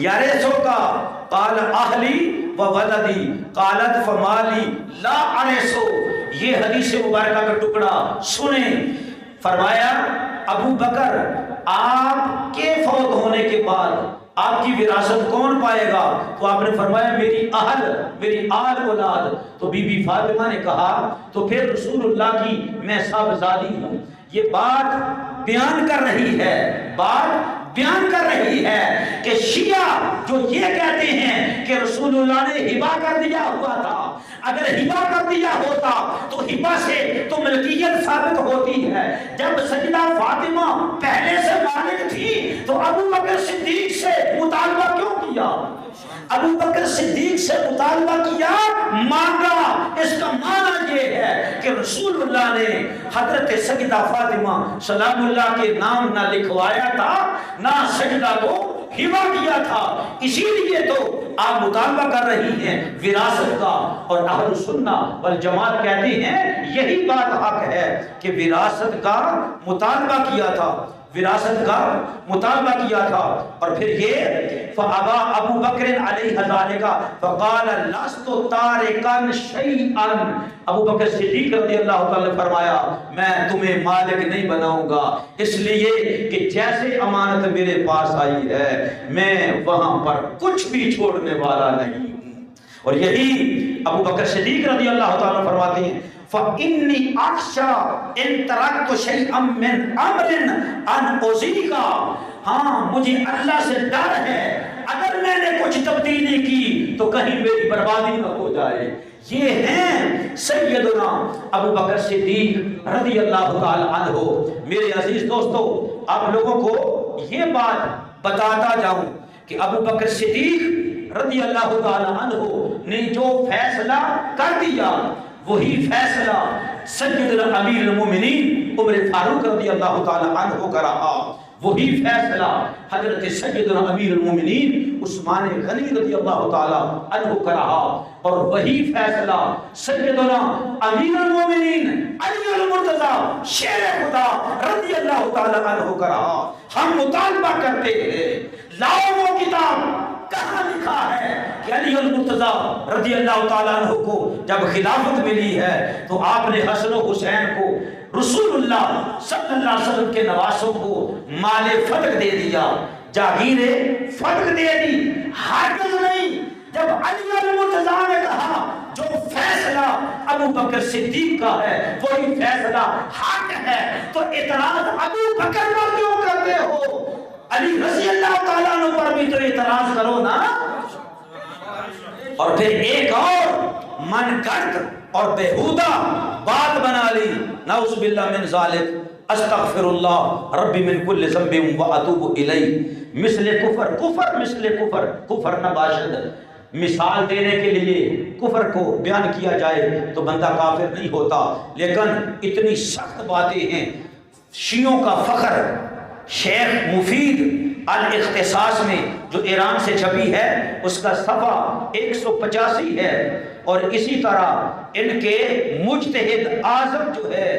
یرثک قال اہلی وولدی قالت فمالی لا ارث۔ یہ حدیث مبارکہ کا ٹکڑا سنیں۔ فرمایا ابو بکر آپ کے فوت ہونے کے بعد آپ کی وراثت کون پائے گا؟ تو آپ نے فرمایا میری آل اولاد۔ تو بی بی فاطمہ نے کہا تو پھر رسول اللہ کی میں صاحبزادی ہوں۔ یہ بات بیان کر رہی ہے کہ شیعہ جو یہ کہتے ہیں کہ رسول اللہ نے ہبہ کر دیا ہوا تھا، اگر ہبہ کر دیا ہوتا تو ہبہ سے تو ملکیت ثابت ہوتی ہے۔ جب سیدہ فاطمہ پہلے سے مالک تھی تو ابو بکر صدیق سے مطالبہ کیوں کیا؟ ابو بکر صدیق سے مطالبہ کیا، مانگا۔ اس کا معنی یہ ہے کہ رسول اللہ نے حضرت سیدہ فاطمہ سلام اللہ کے نام نہ لکھوایا تھا، نہ سجدہ کو ہبہ کیا تھا، اسی لیے تو آپ مطالبہ کر رہی ہیں وراثت کا۔ اور اہل سنہ والجماعت کہتے ہیں یہی بات حق ہے کہ وراثت کا مطالبہ کیا تھا، اور پھر یہ فابا ابو بکر علیہ ذالک فقال لست تارکا شیئا، ابو بکر صدیق رضی اللہ تعالی نے فرمایا میں تمہیں مالک نہیں بناؤں گا، اس لیے کہ جیسے امانت میرے پاس آئی ہے میں وہاں پر کچھ بھی چھوڑنے والا نہیں ہوں۔ اور یہی ابو بکر صدیق رضی اللہ تعالی فرماتے ہیں فَإِنِّي أَخْشَىٰ إِن تَرَكْتُ شَيْئًا مِّنْ أَمْرٍ أَنْ أُصِيبَ۔ ہاں مجھے اللہ سے ڈر ہے اگر میں نے کچھ تبدیلی کی تو کہیں میری بربادی نہ ہو جائے۔ یہ ہیں سیدنا ابو بکر صدیق رضی اللہ تعالی عنہ۔ میرے عزیز دوستو، آپ لوگوں کو یہ بات بتاتا جاؤں کہ ابو بکر صدیق رضی اللہ تعالی عنہ نے جو فیصلہ کر دیا وہی فیصلہ سیدنا امیر المومنین عمر فاروق رضی اللہ تعالی عنہ کا رہا، وہی فیصلہ حضرت سیدنا امیر المومنین عثمان غنی رضی اللہ تعالی عنہ کا رہا، اور وہی فیصلہ سیدنا امیر المومنین علی المرتضی شیر خدا رضی اللہ تعالی عنہ کا رہا۔ ہم مطالبہ کرتے ہیں لاؤ وہ کتاب کہاں لکھا ہے کہ علی المرتضی رضی اللہ تعالیٰ عنہ کو جب خلافت ملی ہے تو آپ نے حسن و حسین کو رسول اللہ صلی اللہ علیہ وسلم کے نواسوں کو مال فتح دے دیا، جاگیر فتح دے دی، حاکم نہیں۔ جب علی المرتضی نے کہا جو فیصلہ ابو بکر صدیق کا ہے وہی فیصلہ حق ہے، تو اعتراض ابو بکر پر کیوں کرتے ہو؟ علی رضی اللہ تعالیٰ عنہ پر بھی تو اعتراض کرو نا۔ اور پھر ایک اور من گھڑت اور بےہودہ بات بنا لی، نعوذ باللہ من ذالک، استغفر اللہ ربی من کل ذنب واتوب الیہ، مثل کفر کفر مثل کفر کفر نہ باشد۔ مثال دینے کے لیے کفر کو بیان کیا جائے تو بندہ کافر نہیں ہوتا، لیکن اتنی سخت باتیں ہیں۔ شیعوں کا فخر شیخ مفید الاختصاص میں جو ایران سے چھپی ہے اس کا صفحہ 185 ہے، اور اسی طرح ان کے مجتہد اعظم جو ہے،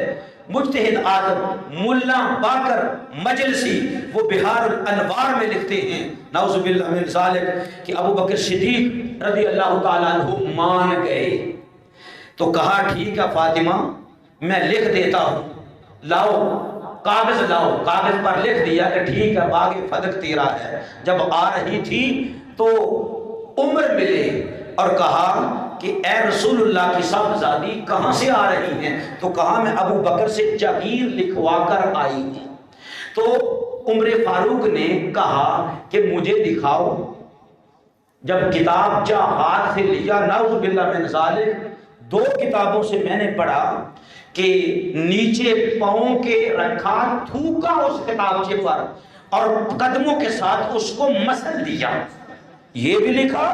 مجتہد اعظم ملا باقر مجلسی، وہ بہار الانوار میں لکھتے ہیں نعوذ باللہ من ذالک کہ ابو بکر صدیق رضی اللہ تعالیٰ عنہ مان گئے، تو کہا ٹھیک ہے فاطمہ میں لکھ دیتا ہوں، لاؤ کاغذ لاؤ، کاغذ پر لکھ دیا کہ ٹھیک ہے باغ فتح تیرا ہے۔ جب آ رہی تھی تو عمر ملے اور کہا کہ اے رسول اللہ کی صاحبزادی کہاں سے آ رہی ہیں؟ تو کہا میں ابو بکر سے جاگیر لکھوا کر آئی ہوں۔ تو عمر فاروق نے کہا کہ مجھے دکھاؤ۔ جب کتاب جا ہاتھ سے لیا، نعوذ باللہ من ذالک، 2 کتابوں سے میں نے پڑھا کہ نیچے پاؤں کے رکھا، تھوکا اس کتابچے پر اور قدموں کے ساتھ اس کو مسل دیا، یہ بھی لکھا۔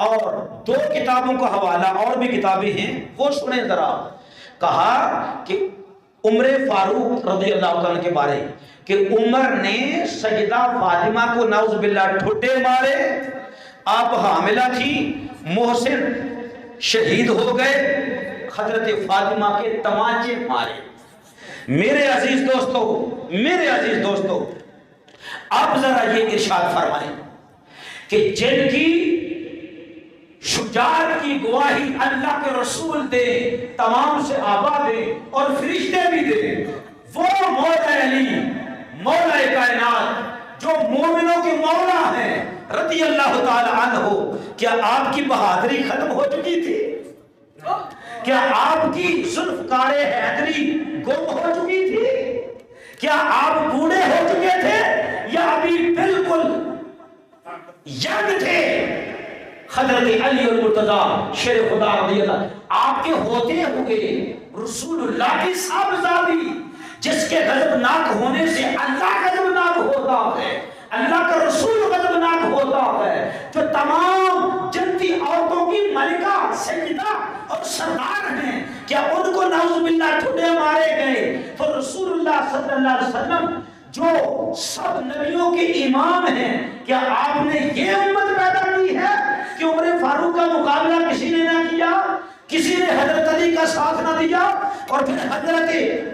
اور 2 کتابوں کا حوالہ اور بھی کتابیں ہیں وہ سنیں ذرا۔ کہا کہ عمر فاروق رضی اللہ عنہ کے بارے کہ عمر نے سیدہ فاطمہ کو نعوذ باللہ ٹھڈے مارے، آپ حاملہ تھی، محسن شہید ہو گئے، حضرت فاطمہ کے تمانچے مارے۔ میرے عزیز دوستو آپ ذرا یہ ارشاد فرمائیں کہ جن کی شجاعت کی گواہی اللہ کے رسول دے، تمام سے آبا دے اور فرشتے بھی دے، وہ مولا علی مولا کائنات جو مومنوں کے مولا ہیں رضی اللہ تعالی عنہ، کیا آپ کی بہادری ختم ہو چکی تھی؟ کیا آپ کی ذوالفقار حیدری گم ہو چکی تھی؟ کیا آپ بوڑھے ہو چکے تھے یا ابھی بالکل ینگ تھے؟ حضرت علی المرتضی شیر خدا رضی اللہ آپ کے ہوتے ہوئے رسول اللہ کی صاحبزادی جس کے غضبناک ہونے سے اللہ غضبناک ہوتا ہے، اللہ کا رسول غضبناک ہوتا ہے، جو تمام جنتی عورتوں کی ملکہ سیدہ اور سردار ہیں، کیا ان کو نعوذ باللہ ٹھڈے مارے گئے؟ تو رسول اللہ صلی اللہ علیہ وسلم جو سب نبیوں کے امام ہیں، کیا آپ نے یہ امت پیدا کی ہے کہ عمر فاروق کا مقابلہ کسی نے نہ کیا، کسی نے حضرت علی کا ساتھ نہ دیا؟ اور پھر حضرت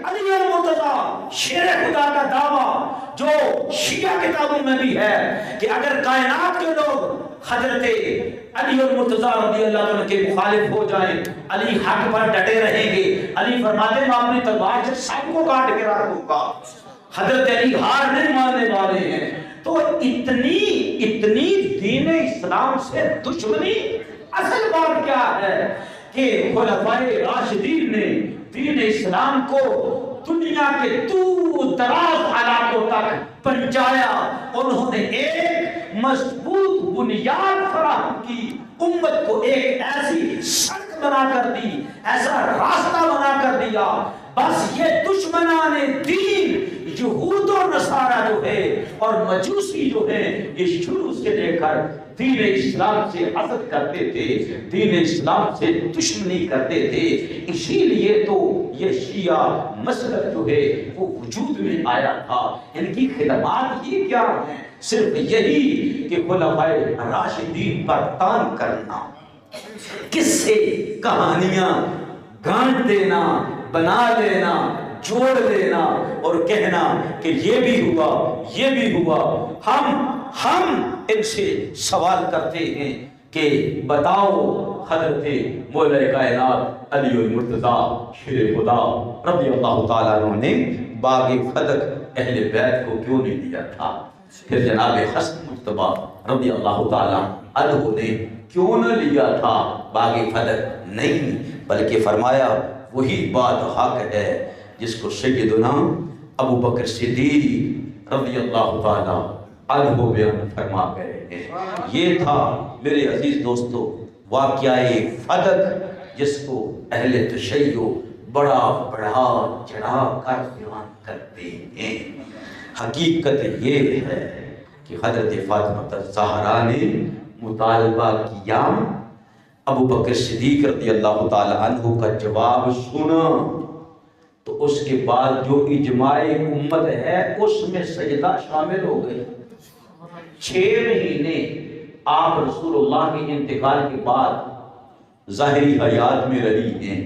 علی المرتضی شیر خدا کا دعویٰ جو شیعہ کتابوں میں بھی ہے کہ اگر کائنات کے لوگ حضرت علی المرتضی رضی اللہ عنہ کے مخالف ہو جائیں، علی حق پر ڈٹے رہیں گے، علی فرماتے ہیں میں اپنی تلوار سے سب کو کاٹ کے رکھ دوں گا، حضرت علی ہار نہیں ماننے والے ہیں۔ تو اتنی دین اسلام سے دشمنی، اصل بات کیا ہے کہ خلفائے راشدین نے دین اسلام کو دنیا کے دور دراز علاقوں تک پہنچایا، انہوں نے ایک مضبوط بنیاد فراہم کی، امت کو ایک ایسی سڑک بنا کر دی، ایسا راستہ بنا کر دیا۔ بس یہ دشمنان دین یہود و نصارہ جو ہے اور مجوسی جو ہے، یہ شروع سے لے کر دین اسلام سے حسد کرتے تھے، دین اسلام سے دشمنی کرتے تھے۔ اسی لیے تو یہ شیعہ مسلک جو ہے وہ وجود میں آیا تھا۔ ان کی خدمات یہ کیا ہیں؟ صرف یہی کہ خلفائے راشدین پر تان کرنا، قصے کہانیاں گانٹ دینا، بنا لینا، جوڑ لینا اور کہنا کہ یہ بھی ہوا، یہ بھی ہوا۔ ہم ان سے سوال کرتے ہیں کہ بتاؤ حضرت مولا کائنات علی المرتضی شیر خدا رضی اللہ تعالیٰ عنہ نے باغ فتح اہل بیت کو کیوں نہیں دیا تھا؟ پھر جناب حسن مجتبیٰ رضی اللہ تعالیٰ عنہ نے کیوں نہ لیا تھا باغ فتح؟ نہیں، بلکہ فرمایا وہی بات حق ہے جس کو سیدنا ابو بکر صدیق رضی اللہ تعالیٰ عنہ بیان فرما گئے ہیں۔ یہ تھا میرے عزیز دوستو واقعہ فتح جس کو اہل تشیع بڑا بڑھا چڑھا کر بیان کرتے ہیں۔ حقیقت یہ ہے کہ حضرت فاطمہ الزہرا نے مطالبہ کیا، ابو بکر صدیق رضی اللہ تعالی عنہ کا جواب سنا، تو اس کے بعد جو اجماع امت ہے اس میں سجدہ شامل ہو گئی۔ 6 مہینے آپ رسول اللہ کے انتقال کے بعد ظاہری حیات میں رہی ہیں،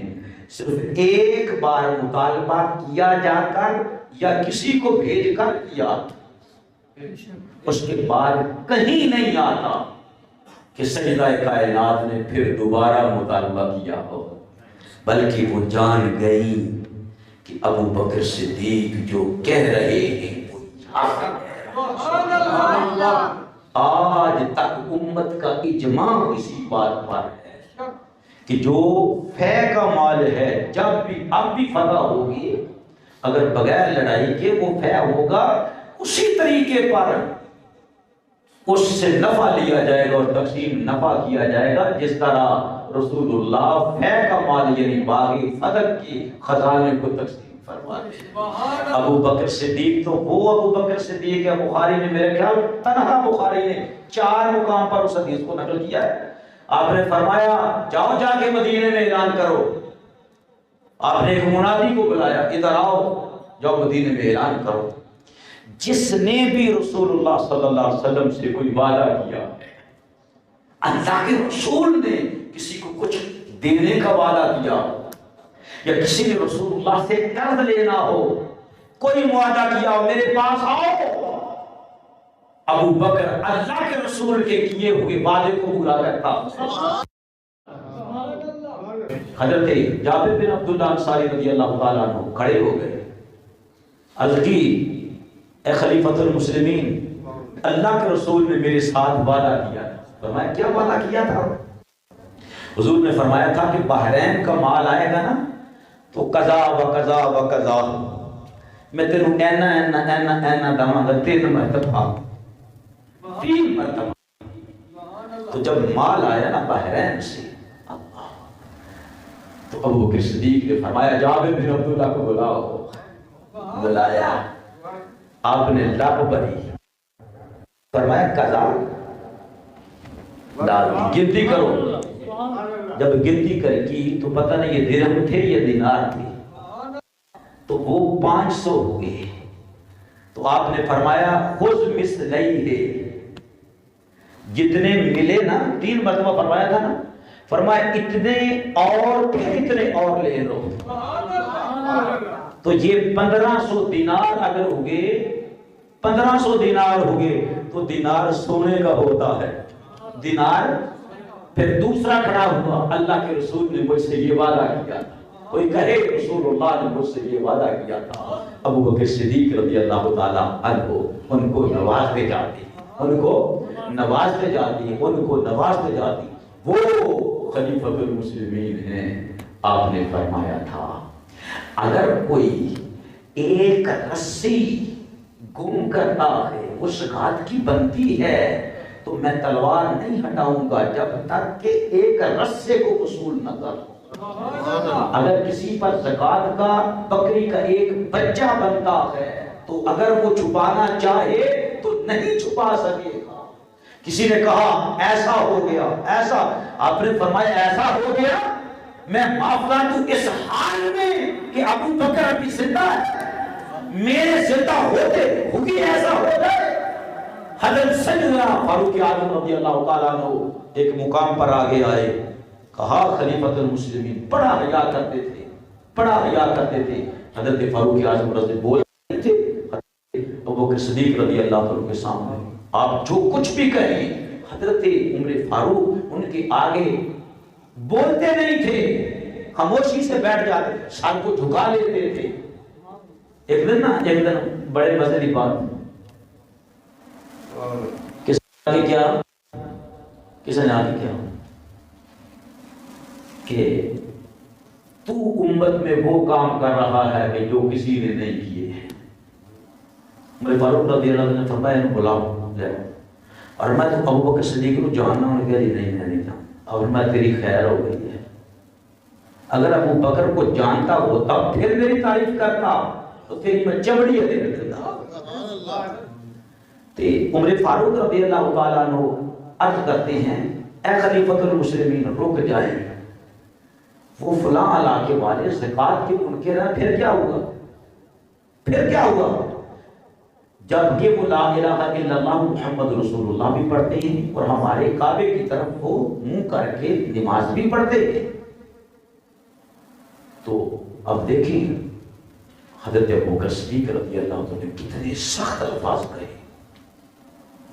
صرف ایک بار مطالبہ کیا جا کر یا کسی کو بھیج کر کیا، اس کے بعد کہیں نہیں آتا کہ سیدہ کائنات نے پھر دوبارہ مطالبہ کیا ہو، بلکہ وہ جان گئی کہ ابو بکر صدیق جو کہہ رہے ہیں وہ حق ہے۔ آج تک امت کا اجماع اسی بات پر ہے کہ جو فے کا مال ہے جب بھی اب بھی فتح ہوگی، اگر بغیر لڑائی کے وہ فے ہوگا اسی طریقے پر اس سے نفع لیا جائے گا اور تقسیم نفع کیا جائے گا جس طرح رسول اللہ فے کا مال یعنی باغ فتح کی خزانے کو تقسیم فرماتے ہیں۔ ابو بکر صدیق تو وہ ابو بکر صدیق ہے، بخاری نے میرے خیال تنہا بخاری نے 4 مقام پر اس حدیث کو نقل کیا ہے۔ آپ نے فرمایا جاؤ جا کے مدینے میں اعلان کرو آپ نے ایک منادی کو بلایا، ادھر آؤ، جاؤ مدینے میں اعلان کرو، جس نے بھی رسول اللہ صلی اللہ علیہ وسلم سے کوئی وعدہ کیا ہے، اللہ کے رسول نے کسی کو کچھ دینے کا وعدہ کیا یا کسی نے رسول اللہ سے قرض لینا ہو، کوئی معاہدہ کیا ہو، میرے پاس آؤ۔ ابو بکر اللہ کے رسول کے کیے ہوئے وعدے کو پورا کرتا۔ حضرت جابر بن عبداللہ انصاری رضی اللہ تعالیٰ عنہ کھڑے ہو گئے، عرض کی اے خلیفۃ المسلمین، اللہ کے رسول نے میرے ساتھ وعدہ کیا تھا۔ فرمایا کیا وعدہ کیا تھا؟ حضور نے فرمایا تھا کہ بحرین کا مال آئے گا نا تو قضا و قضا و قضا، میں تیروں اینا اینا اینا اینا داں گا 3 مرتبہ، 3 مرتبہ۔ تو جب مال آیا نا بحرین سے تو ابو بکر صدیق نے فرمایا جابر بن عبداللہ کو بلاؤ۔ بلایا، آپ نے لب بری، فرمایا قضا ڈال دی، گنتی کرو۔ جب گنتی کر کی تو پتہ نہیں یہ درہم تھے یا دینار تھے، تو وہ 500 ہوئے۔ تو آپ نے فرمایا خذ مثلیہ، جتنے ملے نا، 3 مرتبہ فرمایا تھا نا، فرمایا اتنے اور پھر اتنے اور لے لو۔ تو یہ 1500 دینار اگر ہوگے، 1500 دینار ہوگے تو دینار سونے کا ہوتا ہے، دینار۔ پھر دوسرا کھڑا ہوا، اللہ کے رسول نے مجھ سے یہ وعدہ کیا تھا، کوئی کہے رسول اللہ نے مجھ سے یہ وعدہ کیا تھا۔ ابو بکر صدیق رضی اللہ تعالیٰ عنہ ان کو نوازتے جاتے، ان کو نوازتے جاتی، ان کو نوازتے جاتی، وہ خلیفۃ المسلمین ہیں۔ آپ نے فرمایا تھا اگر کوئی ایک رسی گم کرتا ہے، وہ شکایت کی بنتی ہے، تو میں تلوار نہیں ہٹاؤں گا جب تک کہ ایک رسے کو وصول نہ کروں۔ اگر کسی پر زکوٰۃ کا بکری کا ایک بچہ بنتا ہے تو اگر وہ چھپانا چاہے تو نہیں چھپا سکے گا۔ کسی نے کہا ایسا ہو گیا، ایسا، آپ نے فرمایا ایسا ہو گیا، میں معافلا دوں اس حال میں کہ ابو بکر ابھی زندہ ہے، میرے زندہ ہوگی ایسا ہو جائے۔ حضرت سیدنا فاروق اعظم رضی اللہ تعالیٰ عنہ ایک مقام پر آگے آئے، کہا خلیفۃ المسلمین، بڑا حیا کرتے تھے، بڑا حیا کرتے تھے۔ حضرت فاروق اعظم رضی بول رہے تھے، ابو بکر صدیق رضی اللہ عنہ کے سامنے آپ جو کچھ بھی کہیں، حضرت عمر فاروق ان کے آگے بولتے نہیں تھے، خاموشی سے بیٹھ جاتے، سر کو جھکا لیتے تھے۔ ایک دن بڑے مزے کی بات، کس نے کیا کہ تو امت میں وہ کام کر رہا ہے کہ جو کسی نے نہیں کیے ہیں۔ عمر فاروق رضی اللہ عنہ نے فرمایا انہوں بلاؤ لے، اور میں تو ابو بکر صدیق کو جاننا ہوں، کہ نہیں میں نہیں جانتا، اور میں تیری خیر ہو گئی ہے۔ اگر ابو بکر کو جانتا ہوتا پھر میری تعریف کرتا تو تیری میں چمڑی دے دیتا۔ تو عمر فاروق رضی اللہ تعالیٰ عنہ عرض کرتے ہیں اے خلیفۃ المسلمین رک جائیں، وہ فلاں علاقے والے زکوٰۃ کے منکر ہیں، پھر کیا ہوا؟ پھر کیا ہوا؟ جب کہ وہ لا الہ الا اللہ محمد رسول اللہ بھی پڑھتے ہیں اور ہمارے کعبے کی طرف وہ منہ کر کے نماز بھی پڑھتے ہیں۔ تو اب دیکھیں حضرت ابوبکر صدیق رضی اللہ عنہ نے کتنے سخت الفاظ کہے،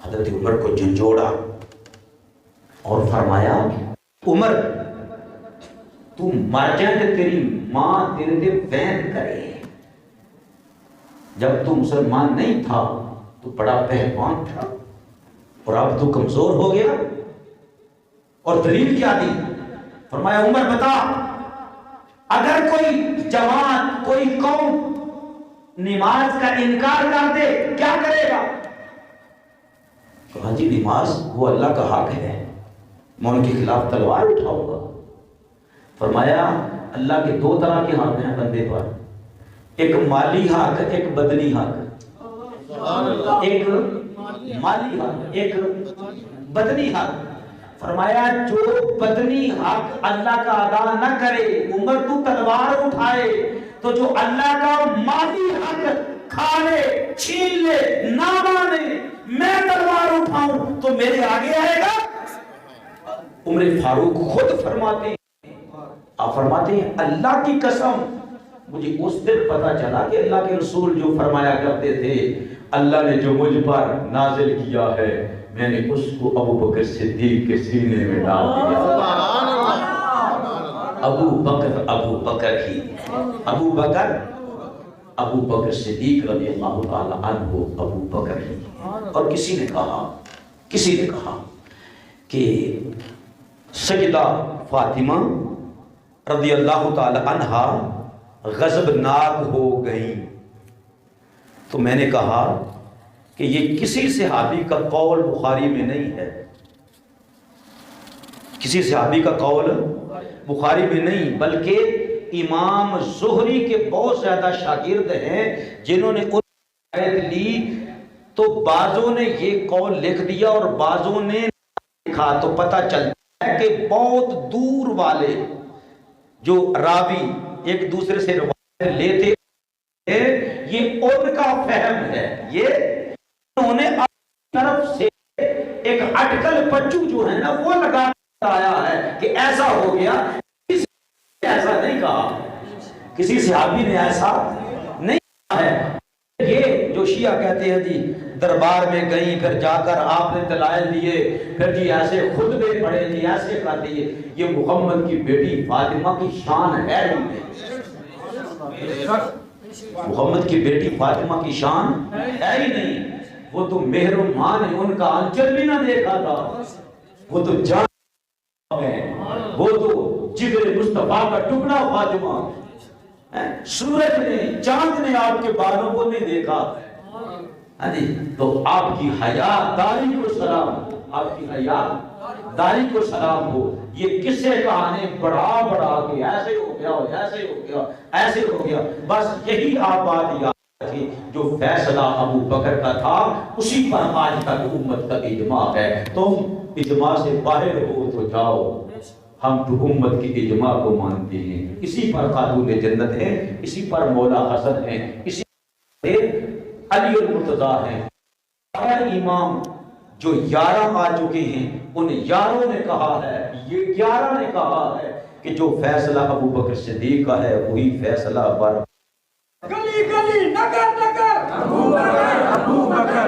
حضرت عمر کو جھنجھوڑا اور فرمایا عمر تو مر جائے کہ تیری ماں تیرے دے وین کرے۔ جب تو مسلمان نہیں تھا تو بڑا پہلوان تھا اور اب تو کمزور ہو گیا، اور دلیل کیا دی؟ فرمایا عمر بتا، اگر کوئی جماعت کوئی قوم نماز کا انکار کر دے کیا کرے گا؟ کہا جی نماز وہ اللہ کا حق ہے، میں ان کے خلاف تلوار اٹھاؤں گا۔ فرمایا اللہ کے 2 طرح کے حق ہیں بندے پر، ایک مالی حق ایک بدنی حق، ایک مالی حق ایک بدنی حق۔ فرمایا جو بدنی حق اللہ کا ادا نہ کرے، عمر تو تلوار اٹھائے تو جو اللہ کا مالی حق کھا لے، چھین لے، نہ مانے، میں تلوار اٹھاؤں تو میرے آگے آئے گا؟ عمر فاروق خود فرماتے ہیں، آپ فرماتے ہیں اللہ کی قسم مجھے اس دن پتا چلا کہ اللہ کے رسول جو فرمایا کرتے تھے اللہ نے جو مجھ پر نازل کیا ہے میں نے اس کو ابو بکر صدیق کے سینے میں ڈال دیا۔ ابو بکر ہی ابو بکر صدیق رضی اللہ تعالی عنہ ابو بکر ہی۔ اور کسی نے کہا کہ سیدہ فاطمہ رضی اللہ تعالی عنہا غضبناک ہو گئیں، تو میں نے کہا کہ یہ کسی صحابی کا قول بخاری میں نہیں ہے، کسی صحابی کا قول بخاری میں نہیں، بلکہ امام زہری کے بہت زیادہ شاگرد ہیں جنہوں نے ان آیت لی تو بعضوں نے یہ قول لکھ دیا اور بعضوں نے لکھا، تو پتہ چلتا ہے کہ بہت دور والے جو راوی ایک دوسرے سے روایت لیتے ہیں یہ ان کا فہم ہے، یہ انہوں نے اپنی طرف سے ایک اٹکل پچو جو ہے نا وہ لگا آیا ہے کہ ایسا ہو گیا، کسی نے ایسا نہیں کہا، کسی صحابی نے ایسا نہیں کہا ہے۔ یہ جو شیعہ کہتے ہیں جی دربار میں گئیں پھر جا کر آپ نے دلائل دیے پھر جی ایسے خطبے پڑھے جی ایسے کر دیے، یہ محمد کی بیٹی فاطمہ کی شان ہے ہی نہیں، محمد کی بیٹی فاطمہ کی شان ہے ہی نہیں، وہ تو مہر و مان ہے، ان کا آنچل بھی نہ دیکھا تھا، وہ تو جان ہے، وہ تو جگر مصطفیٰ کا ٹکڑا فاطمہ، سورج نے چاند نے آپ کے بالوں کو نہیں دیکھا، تو آپ کی حیات داری کو سلام، آپ کی حیات داری کو سلام ہو۔ یہ قصے کہانے بڑھا کے ایسے ہو گیا ایسے ہو گیا ایسے ہو گیا، بس یہی آپ بات یاد رکھیں جو فیصلہ ابو بکر کا تھا اسی پر آج تک امت کا اجماع ہے۔ تم اجماع سے باہر ہو تو جاؤ، ہم تو امت کی اجماع کو مانتے ہیں، اسی پر خاتون جنت ہے، اسی پر مولا حسن ہے، اسی پر علی المرتضیٰ ہیں۔ امام جو 11 آ چکے ہیں ان 11 نے کہا ہے، یہ 11 نے کہا ہے کہ جو فیصلہ ابو بکر صدیق کا ہے وہی فیصلہ پر گلی گلی نگر نگر ابو بکر